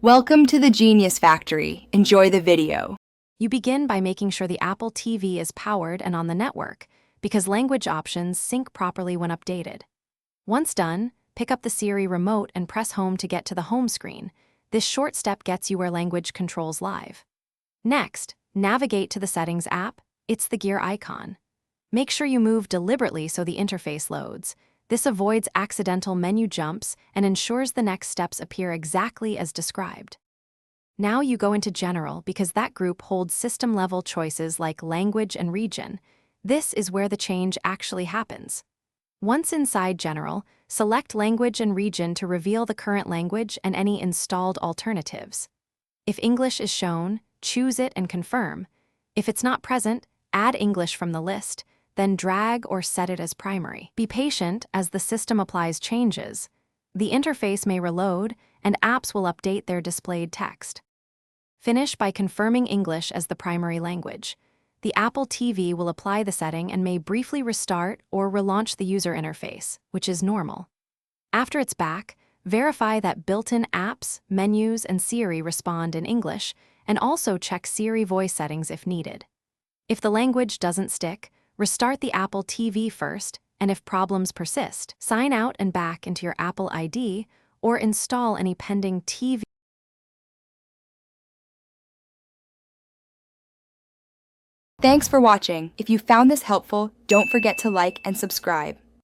Welcome to the Genius Factory. Enjoy the video. You begin by making sure the Apple TV is powered and on the network, because language options sync properly when updated. Once done, pick up the Siri remote and press home to get to the home screen. This short step gets you where language controls live. Next, navigate to the Settings app. It's the gear icon. Make sure you move deliberately so the interface loads. This avoids accidental menu jumps and ensures the next steps appear exactly as described. Now you go into General because that group holds system-level choices like language and region. This is where the change actually happens. Once inside General, select Language and Region to reveal the current language and any installed alternatives. If English is shown, choose it and confirm. If it's not present, add English from the list, then drag or set it as primary. Be patient as the system applies changes. The interface may reload, and apps will update their displayed text. Finish by confirming English as the primary language. The Apple TV will apply the setting and may briefly restart or relaunch the user interface, which is normal. After it's back, verify that built-in apps, menus, and Siri respond in English, and also check Siri voice settings if needed. If the language doesn't stick, restart the Apple TV first, and if problems persist, sign out and back into your Apple ID or install any pending TV. Thanks for watching. If you found this helpful, don't forget to like and subscribe.